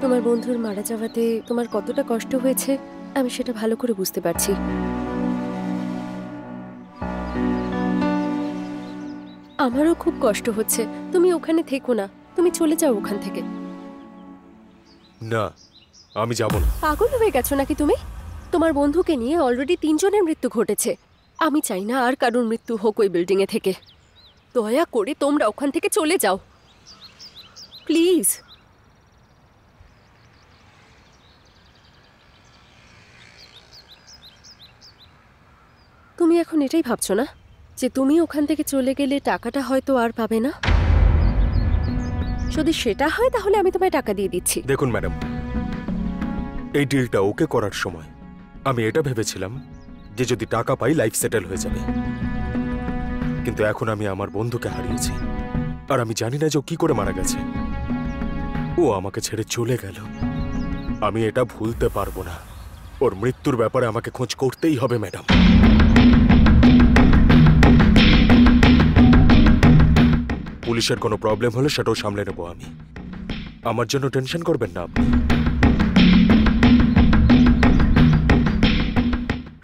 তোমার বন্ধুর মারা যাওয়াতে তোমার কতটা কষ্ট হয়েছে আমি সেটা ভালো করে বুঝতে পারছি। আমারও খুব কষ্ট হচ্ছে। তুমি ওখানে থেকো না, তুমি চলে যাও ওখান থেকে। না, আমি যাব না। পাগল হয়ে গেছো নাকি তুমি? তোমার বন্ধুকে নিয়ে অলরেডি 3 জনের মৃত্যু ঘটেছে। আমি চাই না আর কারোর মৃত্যু হোক ওই বিল্ডিং এ থেকে। দয়া করে তোমরা ওখান থেকে চলে যাও প্লিজ। তুমি এখন এটাই ভাবছো না যে তুমি ওখান থেকে চলে গেলে টাকাটা হয়তো আর পাবে না? যদি সেটা হয় তাহলে আমি তোমায় টাকা দিয়ে দিচ্ছি। দেখুন ম্যাডাম, এই ডিলটা ওকে করার সময় আমি এটা ভেবেছিলাম যে যদি টাকা পাই লাইফ সেটেল হয়ে যাবে, কিন্তু এখন আমি আমার বন্ধুকে হারিয়েছি আর আমি জানি না যে ও কি করে মারা গেছে। ও আমাকে ছেড়ে চলে গেল, আমি এটা ভুলতে পারবো না। ওর মৃত্যুর ব্যাপারে আমাকে খোঁজ করতেই হবে ম্যাডাম। পুলিশের কোনো প্রবলেম হলে সেটাও সামলে নেবো আমি। আমার জন্য টেনশন করবেন না আপনি।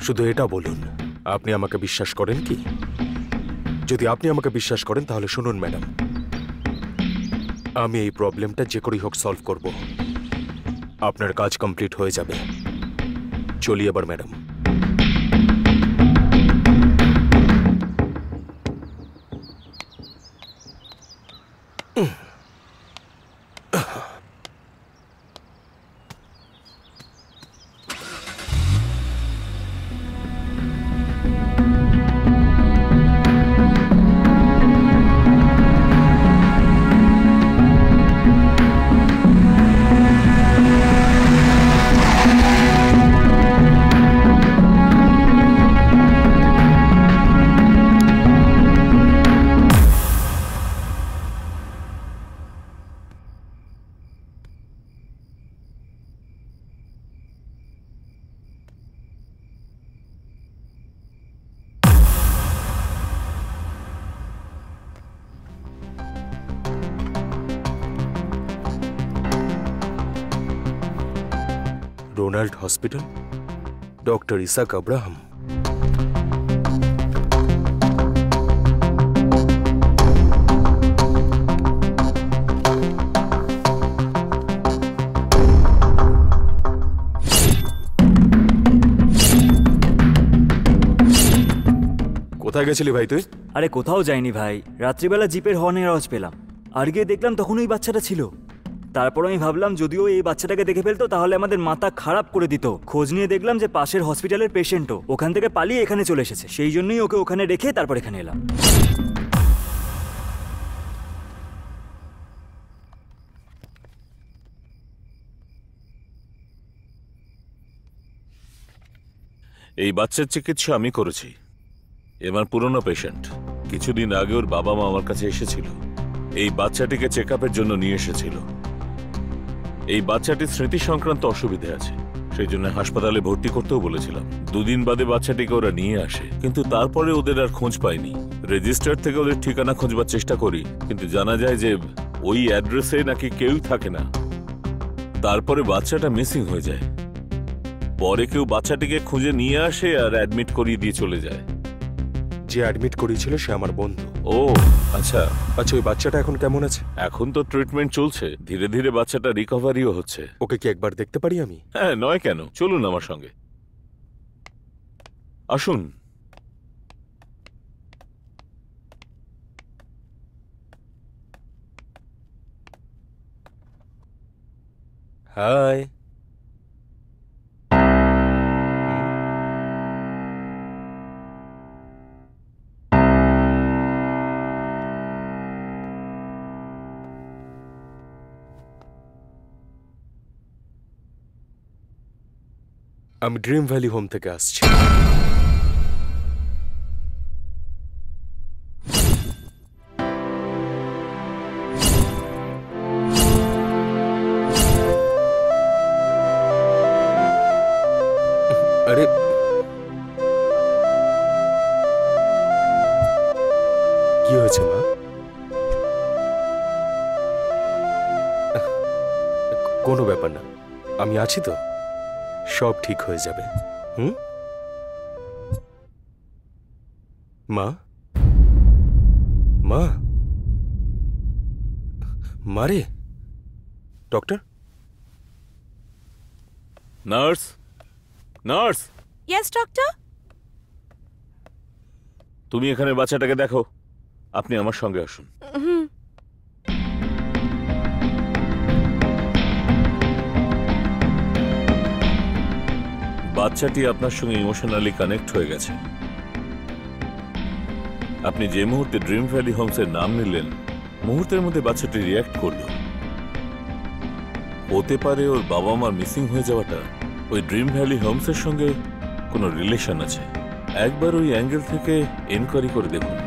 শুধু এটা বলুন, আপনি আমাকে বিশ্বাস করেন কি? যদি আপনি আমাকে বিশ্বাস করেন তাহলে শুনুন ম্যাডাম, আমি এই প্রবলেমটা যে করেই হোক সলভ করব। আপনার কাজ কমপ্লিট হয়ে যাবে। চলি এবার madam. Ronald hospital, doctor Isaac Abraham. কোথায় গেছিলি ভাই তুই? আরে কোথাও যাইনি ভাই, রাত্রিবেলা জিপের হর্নের আওয়াজ পেলাম আর গিয়ে দেখলাম তখন ওই বাচ্চাটা ছিল। তারপর আমি ভাবলাম যদিও এই বাচ্চাটাকে দেখে ফেলতো তাহলে আমাদের মাথা খারাপ করে দিত। খোঁজ নিয়ে দেখলাম যে পাশের হসপিটালের পেশেন্টও ওখান থেকে পালিয়ে এখানে চলে এসেছে। সেই জন্যই ওকে ওখানে রেখে তারপর এখানে এলাম। এই বাচ্চার চিকিৎসা আমি করেছি। এবার পুরনো পেশেন্ট। কিছুদিন আগে ওর বাবা মা আমার কাছে এসেছিল, এই বাচ্চাটিকে চেক আপের জন্য নিয়ে এসেছিল। এই বাচ্চাটির স্মৃতি সংক্রান্ত অসুবিধে আছে, সেই জন্য হাসপাতালে ভর্তি করতেও বলেছিলাম। 2 দিন বাদে বাচ্চাটিকে ওরা নিয়ে আসে, কিন্তু তারপরে ওদের আর খোঁজ পাইনি। রেজিস্টার থেকে ওদের ঠিকানা খুঁজবার চেষ্টা করি, কিন্তু জানা যায় যে ওই অ্যাড্রেসে নাকি কেউই থাকে না। তারপরে বাচ্চাটা মিসিং হয়ে যায়। পরে কেউ বাচ্চাটিকে খুঁজে নিয়ে আসে আর অ্যাডমিট করিয়ে দিয়ে চলে যায়। যে অ্যাডমিট করিয়েছিল সে আমার বন্ধু। ও আচ্ছা। আচ্ছা, ওই বাচ্চাটা এখন কেমন আছে? এখন তো ট্রিটমেন্ট চলছে, ধীরে ধীরে বাচ্চাটা রিকভারিও হচ্ছে। ওকে কি একবার দেখতে পারি আমি? হ্যাঁ, নয় কেন, চলুন আমার সঙ্গে, আসুন। হাই। আমি ড্রিম ভ্যালি হোম থেকে আসছি। আরে কি হয়েছে মা? কোনো ব্যাপার না, আমি আছি তো, সব ঠিক হয়ে যাবে। হুম? মা, মা, মারে, doctor, nurse, nurse, yes doctor. তুমি এখানে বাচ্চাটাকে দেখো। আপনি আমার সঙ্গে আসুন। বাচ্চাটি আপনার সঙ্গে ইমোশনালি কানেক্ট হয়ে গেছে। আপনি যে মুহূর্তে ড্রিম ভ্যালি হোমসের নাম নিলেন, মুহূর্তের মধ্যে বাচ্চাটি রিয়্যাক্ট করলো। হতে পারে ওর বাবা মার মিসিং হয়ে যাওয়াটা ওই ড্রিম ভ্যালি হোমসের সঙ্গে কোনো রিলেশন আছে। একবার ওই অ্যাঙ্গেল থেকে এনকোয়ারি করে দেখুন।